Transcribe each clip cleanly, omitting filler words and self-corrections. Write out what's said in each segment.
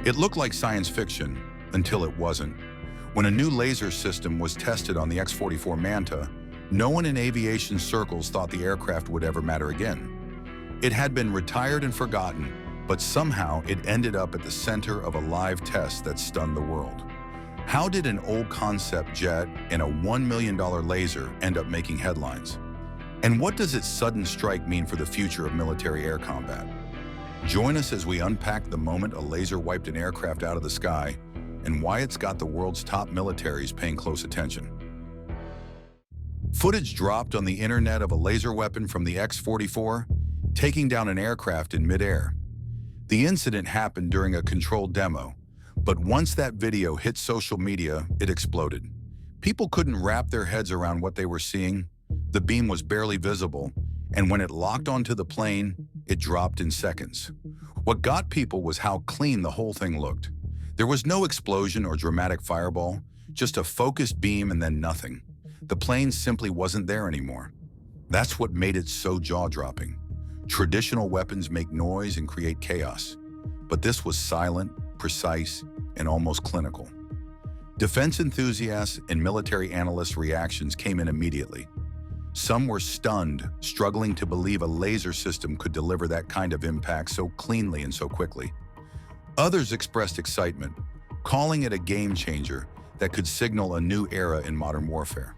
It looked like science fiction until it wasn't. When a new laser system was tested on the X-44 Manta, no one in aviation circles thought the aircraft would ever matter again. It had been retired and forgotten, but somehow it ended up at the center of a live test that stunned the world. How did an old concept jet and a $1 million laser end up making headlines? And what does its sudden strike mean for the future of military air combat? Join us as we unpack the moment a laser wiped an aircraft out of the sky and why it's got the world's top militaries paying close attention. Footage dropped on the internet of a laser weapon from the X-44 taking down an aircraft in midair. The incident happened during a controlled demo, but once that video hit social media, it exploded. People couldn't wrap their heads around what they were seeing. The beam was barely visible, and when it locked onto the plane, it dropped in seconds. What got people was how clean the whole thing looked. There was no explosion or dramatic fireball, just a focused beam and then nothing. The plane simply wasn't there anymore. That's what made it so jaw-dropping. Traditional weapons make noise and create chaos, but this was silent, precise, and almost clinical. Defense enthusiasts and military analysts' reactions came in immediately. Some were stunned, struggling to believe a laser system could deliver that kind of impact so cleanly and so quickly. Others expressed excitement, calling it a game changer that could signal a new era in modern warfare.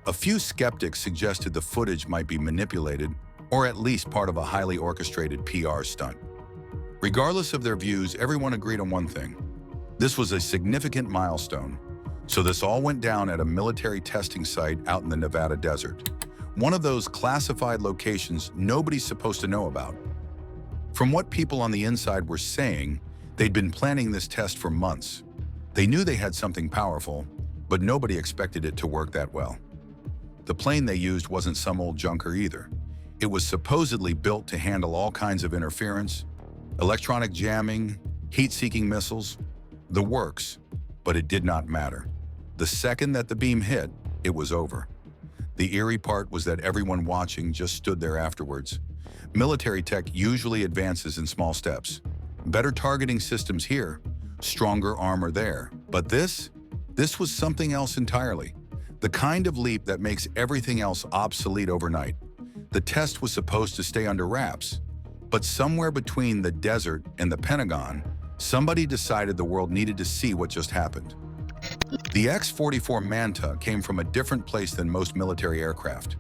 A few skeptics suggested the footage might be manipulated or at least part of a highly orchestrated PR stunt. Regardless of their views, everyone agreed on one thing. This was a significant milestone. So this all went down at a military testing site out in the Nevada desert. One of those classified locations nobody's supposed to know about. From what people on the inside were saying, they'd been planning this test for months. They knew they had something powerful, but nobody expected it to work that well. The plane they used wasn't some old junker either. It was supposedly built to handle all kinds of interference, electronic jamming, heat-seeking missiles, the works, but it did not matter. The second that the beam hit, it was over. The eerie part was that everyone watching just stood there afterwards. Military tech usually advances in small steps. Better targeting systems here, stronger armor there. But this was something else entirely. The kind of leap that makes everything else obsolete overnight. The test was supposed to stay under wraps, but somewhere between the desert and the Pentagon, somebody decided the world needed to see what just happened. The X-44 Manta came from a different place than most military aircraft.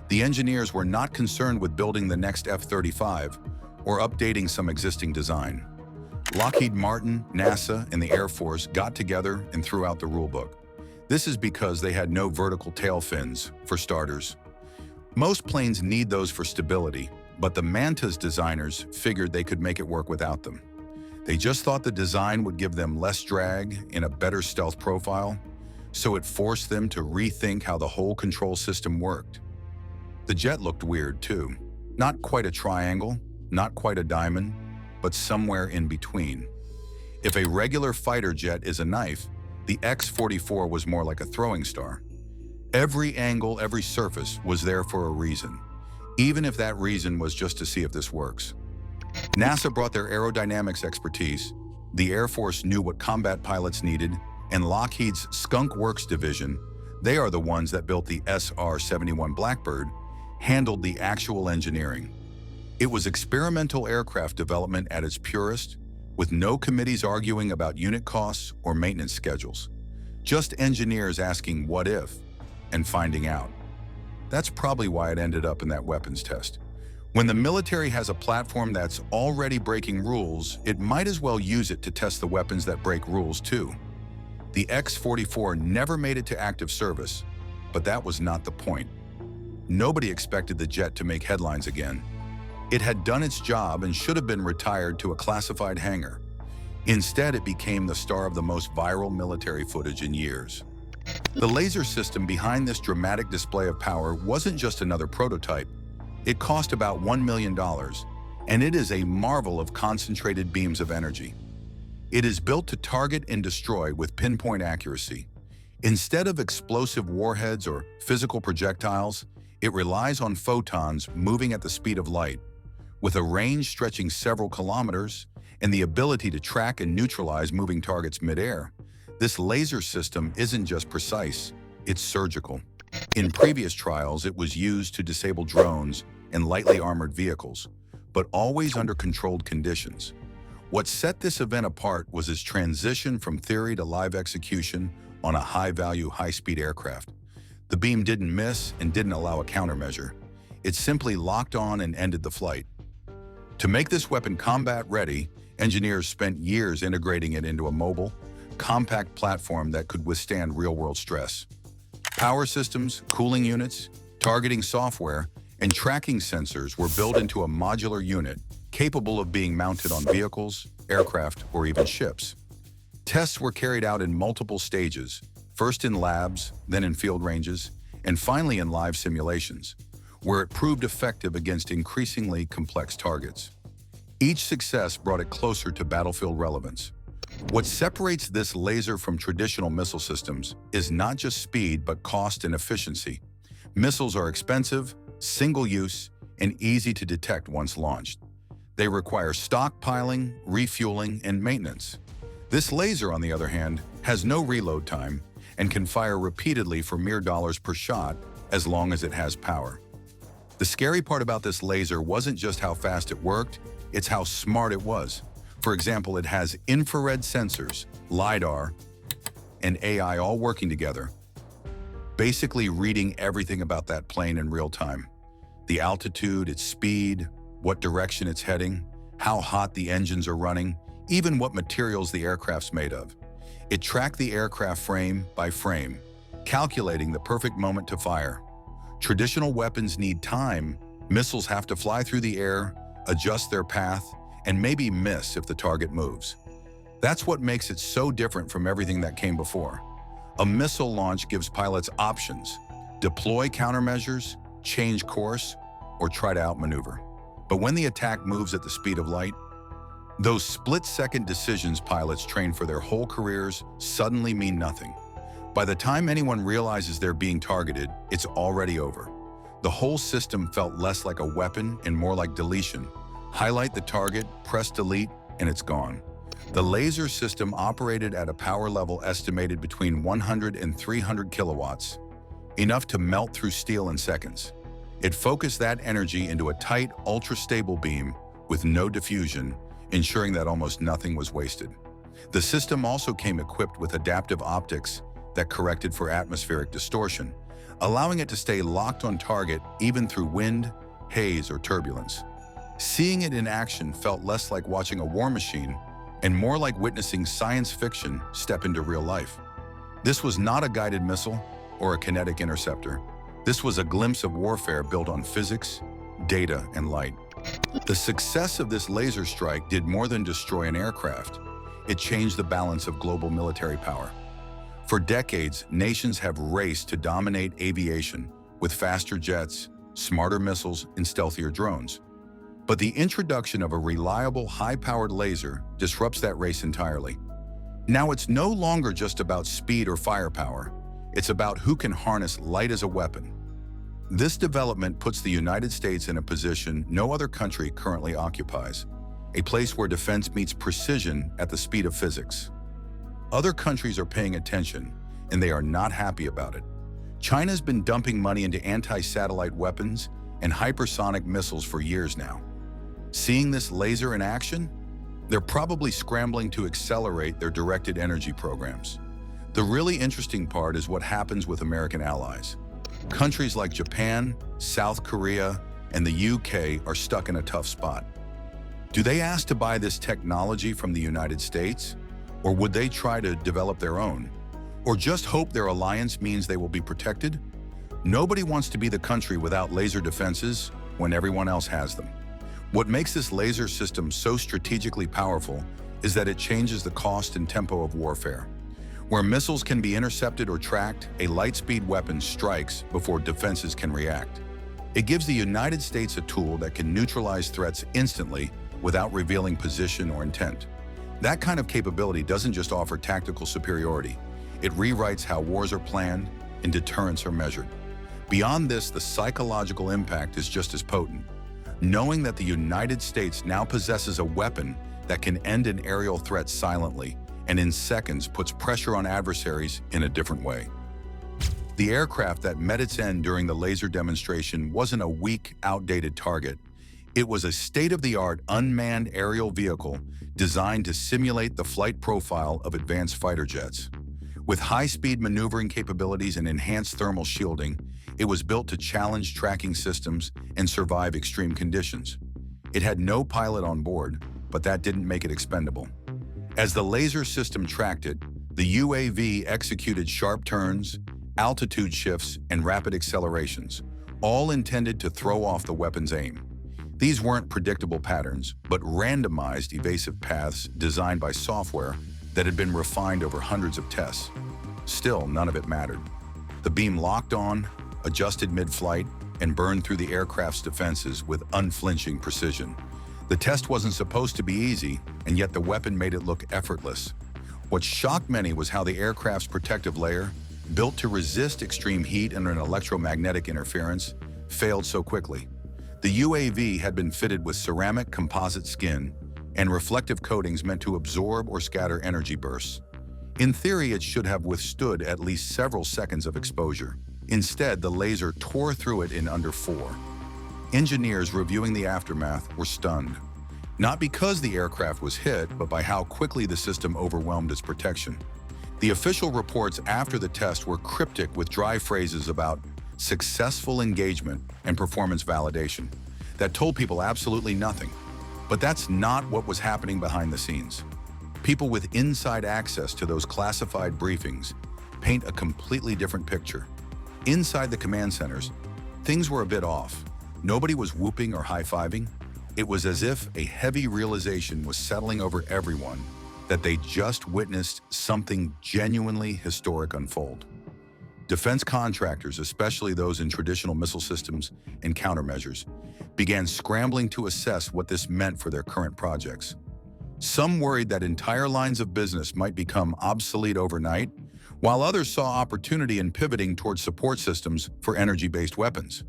The engineers were not concerned with building the next F-35 or updating some existing design. Lockheed Martin, NASA, and the Air Force got together and threw out the rulebook. This is because they had no vertical tail fins, for starters. Most planes need those for stability, but the Manta's designers figured they could make it work without them. They just thought the design would give them less drag and a better stealth profile, so it forced them to rethink how the whole control system worked. The jet looked weird too. Not quite a triangle, not quite a diamond, but somewhere in between. If a regular fighter jet is a knife, the X-44 was more like a throwing star. Every angle, every surface was there for a reason, even if that reason was just to see if this works. NASA brought their aerodynamics expertise, the Air Force knew what combat pilots needed, and Lockheed's Skunk Works division, they are the ones that built the SR-71 Blackbird, handled the actual engineering. It was experimental aircraft development at its purest, with no committees arguing about unit costs or maintenance schedules. Just engineers asking what if, and finding out. That's probably why it ended up in that weapons test. When the military has a platform that's already breaking rules, it might as well use it to test the weapons that break rules too. The X-44 never made it to active service, but that was not the point. Nobody expected the jet to make headlines again. It had done its job and should have been retired to a classified hangar. Instead, it became the star of the most viral military footage in years. The laser system behind this dramatic display of power wasn't just another prototype. It cost about $1 million, and it is a marvel of concentrated beams of energy. It is built to target and destroy with pinpoint accuracy. Instead of explosive warheads or physical projectiles, it relies on photons moving at the speed of light. With a range stretching several kilometers, and the ability to track and neutralize moving targets mid-air. This laser system isn't just precise, it's surgical. In previous trials, it was used to disable drones and lightly armored vehicles, but always under controlled conditions. What set this event apart was its transition from theory to live execution on a high-value, high-speed aircraft. The beam didn't miss and didn't allow a countermeasure. It simply locked on and ended the flight. To make this weapon combat-ready, engineers spent years integrating it into a mobile, compact platform that could withstand real-world stress. Power systems, cooling units, targeting software, and tracking sensors were built into a modular unit capable of being mounted on vehicles, aircraft, or even ships. Tests were carried out in multiple stages, first in labs, then in field ranges, and finally in live simulations, where it proved effective against increasingly complex targets. Each success brought it closer to battlefield relevance. What separates this laser from traditional missile systems is not just speed, but cost and efficiency. Missiles are expensive, single-use, and easy to detect once launched. They require stockpiling, refueling, and maintenance. This laser, on the other hand, has no reload time and can fire repeatedly for mere dollars per shot as long as it has power. The scary part about this laser wasn't just how fast it worked, it's how smart it was. For example, it has infrared sensors, LiDAR, and AI all working together, basically reading everything about that plane in real time. The altitude, its speed, what direction it's heading, how hot the engines are running, even what materials the aircraft's made of. It tracked the aircraft frame by frame, calculating the perfect moment to fire. Traditional weapons need time. Missiles have to fly through the air, adjust their path, and maybe miss if the target moves. That's what makes it so different from everything that came before. A missile launch gives pilots options: deploy countermeasures, change course, or try to outmaneuver. But when the attack moves at the speed of light, those split-second decisions pilots train for their whole careers suddenly mean nothing. By the time anyone realizes they're being targeted, it's already over. The whole system felt less like a weapon and more like deletion. Highlight the target, press delete, and it's gone. The laser system operated at a power level estimated between 100 and 300 kilowatts, enough to melt through steel in seconds. It focused that energy into a tight, ultra-stable beam with no diffusion, ensuring that almost nothing was wasted. The system also came equipped with adaptive optics that corrected for atmospheric distortion, allowing it to stay locked on target even through wind, haze, or turbulence. Seeing it in action felt less like watching a war machine and more like witnessing science fiction step into real life. This was not a guided missile or a kinetic interceptor. This was a glimpse of warfare built on physics, data, and light. The success of this laser strike did more than destroy an aircraft. It changed the balance of global military power. For decades, nations have raced to dominate aviation with faster jets, smarter missiles, and stealthier drones. But the introduction of a reliable, high-powered laser disrupts that race entirely. Now it's no longer just about speed or firepower. It's about who can harness light as a weapon. This development puts the United States in a position no other country currently occupies, a place where defense meets precision at the speed of physics. Other countries are paying attention, and they are not happy about it. China's been dumping money into anti-satellite weapons and hypersonic missiles for years now. Seeing this laser in action, they're probably scrambling to accelerate their directed energy programs. The really interesting part is what happens with American allies. Countries like Japan, South Korea, and the UK are stuck in a tough spot. Do they ask to buy this technology from the United States? Or would they try to develop their own? Or just hope their alliance means they will be protected? Nobody wants to be the country without laser defenses when everyone else has them. What makes this laser system so strategically powerful is that it changes the cost and tempo of warfare. Where missiles can be intercepted or tracked, a light-speed weapon strikes before defenses can react. It gives the United States a tool that can neutralize threats instantly without revealing position or intent. That kind of capability doesn't just offer tactical superiority. It rewrites how wars are planned and deterrents are measured. Beyond this, the psychological impact is just as potent. Knowing that the United States now possesses a weapon that can end an aerial threat silently and in seconds puts pressure on adversaries in a different way. The aircraft that met its end during the laser demonstration wasn't a weak, outdated target. It was a state-of-the-art unmanned aerial vehicle designed to simulate the flight profile of advanced fighter jets. With high-speed maneuvering capabilities and enhanced thermal shielding, it was built to challenge tracking systems and survive extreme conditions. It had no pilot on board, but that didn't make it expendable. As the laser system tracked it, the UAV executed sharp turns, altitude shifts, and rapid accelerations, all intended to throw off the weapon's aim. These weren't predictable patterns, but randomized evasive paths designed by software that had been refined over hundreds of tests. Still, none of it mattered. The beam locked on, adjusted mid-flight, and burned through the aircraft's defenses with unflinching precision. The test wasn't supposed to be easy, and yet the weapon made it look effortless. What shocked many was how the aircraft's protective layer, built to resist extreme heat and an electromagnetic interference, failed so quickly. The UAV had been fitted with ceramic composite skin and reflective coatings meant to absorb or scatter energy bursts. In theory, it should have withstood at least several seconds of exposure. Instead, the laser tore through it in under 4. Engineers reviewing the aftermath were stunned, not because the aircraft was hit, but by how quickly the system overwhelmed its protection. The official reports after the test were cryptic with dry phrases about successful engagement and performance validation that told people absolutely nothing. But that's not what was happening behind the scenes. People with inside access to those classified briefings paint a completely different picture. Inside the command centers, things were a bit off. Nobody was whooping or high-fiving. It was as if a heavy realization was settling over everyone that they just witnessed something genuinely historic unfold. Defense contractors, especially those in traditional missile systems and countermeasures, began scrambling to assess what this meant for their current projects. Some worried that entire lines of business might become obsolete overnight, while others saw opportunity in pivoting towards support systems for energy-based weapons.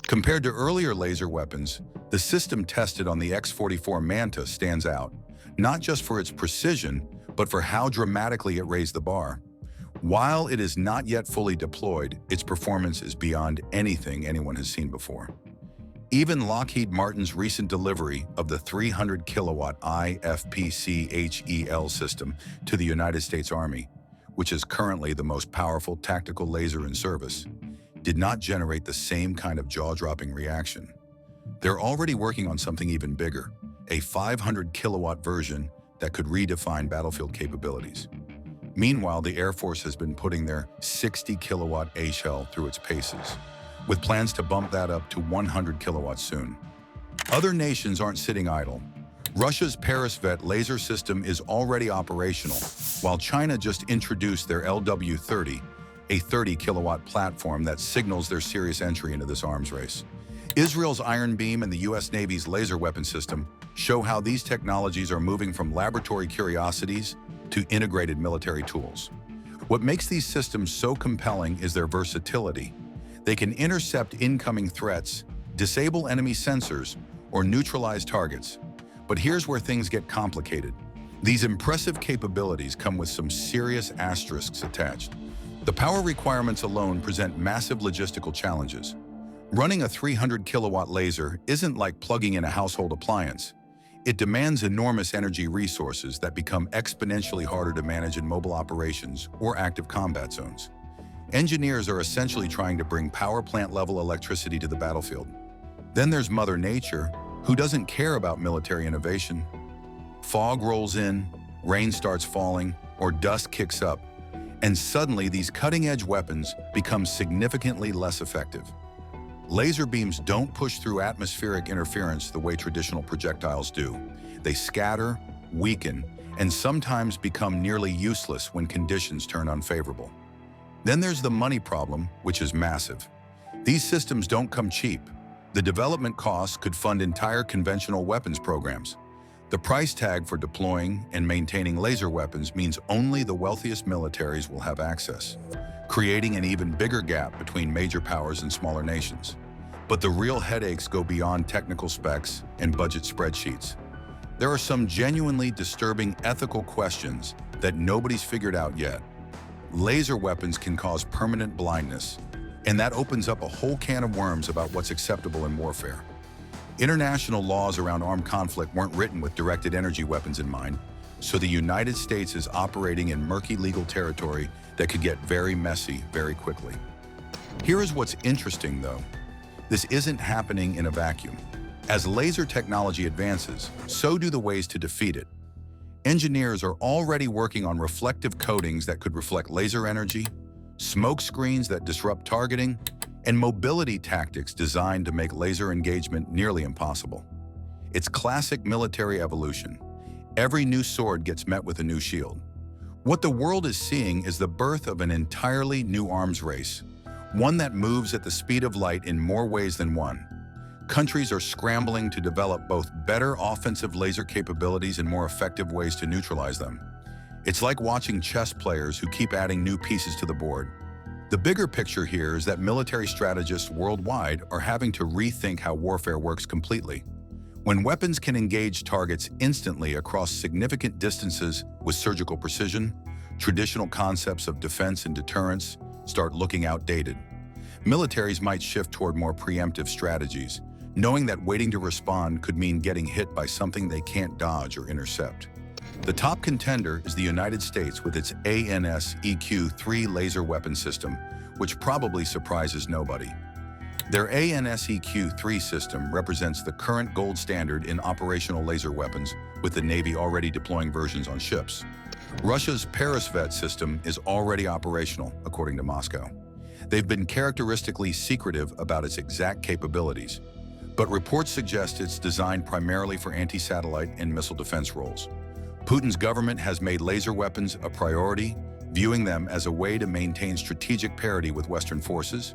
Compared to earlier laser weapons, the system tested on the X-44 Manta stands out, not just for its precision, but for how dramatically it raised the bar. While it is not yet fully deployed, its performance is beyond anything anyone has seen before. Even Lockheed Martin's recent delivery of the 300-kilowatt IFPC-HEL system to the United States Army, which is currently the most powerful tactical laser in service, did not generate the same kind of jaw-dropping reaction. They're already working on something even bigger, a 500-kilowatt version that could redefine battlefield capabilities. Meanwhile, the Air Force has been putting their 60-kilowatt HEL through its paces, with plans to bump that up to 100 kilowatts soon. Other nations aren't sitting idle. Russia's Paris-Vet laser system is already operational, while China just introduced their LW-30, a 30-kilowatt platform that signals their serious entry into this arms race. Israel's Iron Beam and the U.S. Navy's laser weapon system show how these technologies are moving from laboratory curiosities to integrated military tools. What makes these systems so compelling is their versatility. They can intercept incoming threats, disable enemy sensors, or neutralize targets. But here's where things get complicated. These impressive capabilities come with some serious asterisks attached. The power requirements alone present massive logistical challenges. Running a 300-kilowatt laser isn't like plugging in a household appliance. It demands enormous energy resources that become exponentially harder to manage in mobile operations or active combat zones. Engineers are essentially trying to bring power plant-level electricity to the battlefield. Then there's Mother Nature, who doesn't care about military innovation. Fog rolls in, rain starts falling, or dust kicks up, and suddenly these cutting-edge weapons become significantly less effective. Laser beams don't push through atmospheric interference the way traditional projectiles do. They scatter, weaken, and sometimes become nearly useless when conditions turn unfavorable. Then there's the money problem, which is massive. These systems don't come cheap. The development costs could fund entire conventional weapons programs. The price tag for deploying and maintaining laser weapons means only the wealthiest militaries will have access, creating an even bigger gap between major powers and smaller nations. But the real headaches go beyond technical specs and budget spreadsheets. There are some genuinely disturbing ethical questions that nobody's figured out yet. Laser weapons can cause permanent blindness, and that opens up a whole can of worms about what's acceptable in warfare. International laws around armed conflict weren't written with directed energy weapons in mind, so the United States is operating in murky legal territory that could get very messy very quickly. Here is what's interesting, though. This isn't happening in a vacuum. As laser technology advances, so do the ways to defeat it. Engineers are already working on reflective coatings that could reflect laser energy, smoke screens that disrupt targeting, and mobility tactics designed to make laser engagement nearly impossible. It's classic military evolution. Every new sword gets met with a new shield. What the world is seeing is the birth of an entirely new arms race, one that moves at the speed of light in more ways than one. Countries are scrambling to develop both better offensive laser capabilities and more effective ways to neutralize them. It's like watching chess players who keep adding new pieces to the board. The bigger picture here is that military strategists worldwide are having to rethink how warfare works completely. When weapons can engage targets instantly across significant distances with surgical precision, traditional concepts of defense and deterrence start looking outdated. Militaries might shift toward more preemptive strategies, knowing that waiting to respond could mean getting hit by something they can't dodge or intercept. The top contender is the United States with its ANS-EQ-3 laser weapon system, which probably surprises nobody. Their ANS-EQ-3 system represents the current gold standard in operational laser weapons, with the Navy already deploying versions on ships. Russia's Peresvet system is already operational, according to Moscow. They've been characteristically secretive about its exact capabilities, but reports suggest it's designed primarily for anti-satellite and missile defense roles. Putin's government has made laser weapons a priority, viewing them as a way to maintain strategic parity with Western forces.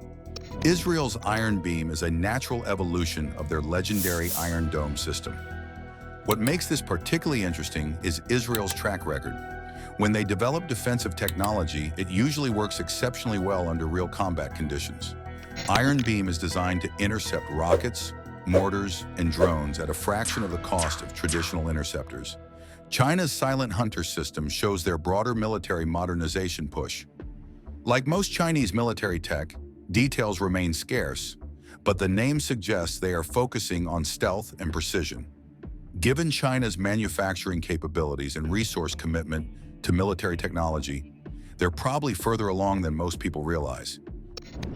Israel's Iron Beam is a natural evolution of their legendary Iron Dome system. What makes this particularly interesting is Israel's track record. When they develop defensive technology, it usually works exceptionally well under real combat conditions. Iron Beam is designed to intercept rockets, mortars, and drones at a fraction of the cost of traditional interceptors. China's Silent Hunter system shows their broader military modernization push. Like most Chinese military tech, details remain scarce, but the name suggests they are focusing on stealth and precision. Given China's manufacturing capabilities and resource commitment to military technology, they're probably further along than most people realize.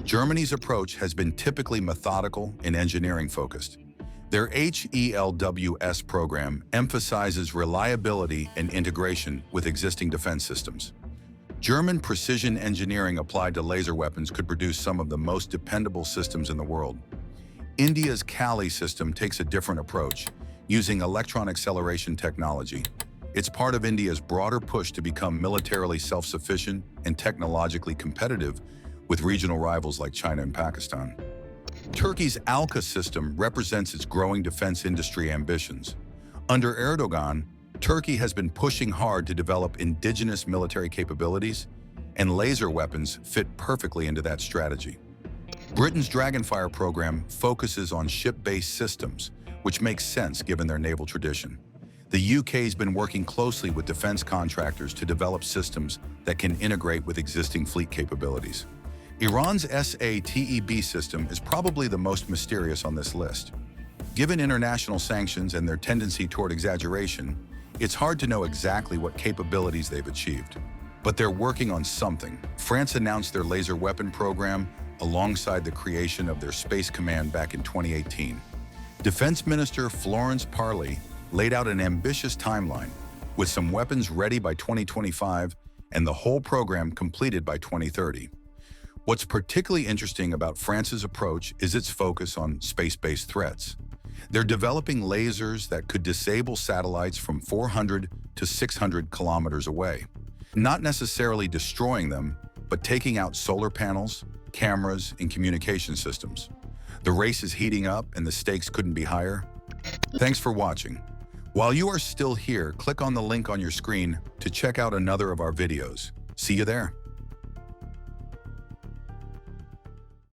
Germany's approach has been typically methodical and engineering-focused. Their HELWS program emphasizes reliability and integration with existing defense systems. German precision engineering applied to laser weapons could produce some of the most dependable systems in the world. India's Kali system takes a different approach, using electron acceleration technology. It's part of India's broader push to become militarily self-sufficient and technologically competitive with regional rivals like China and Pakistan. Turkey's Alka system represents its growing defense industry ambitions. Under Erdogan, Turkey has been pushing hard to develop indigenous military capabilities, and laser weapons fit perfectly into that strategy. Britain's Dragonfire program focuses on ship-based systems, which makes sense given their naval tradition. The UK's been working closely with defense contractors to develop systems that can integrate with existing fleet capabilities. Iran's SATEB system is probably the most mysterious on this list. Given international sanctions and their tendency toward exaggeration, it's hard to know exactly what capabilities they've achieved. But they're working on something. France announced their laser weapon program alongside the creation of their Space Command back in 2018. Defense Minister Florence Parly laid out an ambitious timeline, with some weapons ready by 2025 and the whole program completed by 2030. What's particularly interesting about France's approach is its focus on space-based threats. They're developing lasers that could disable satellites from 400 to 600 kilometers away. Not necessarily destroying them, but taking out solar panels, cameras, and communication systems. The race is heating up and the stakes couldn't be higher. Thanks for watching. While you are still here, click on the link on your screen to check out another of our videos. See you there.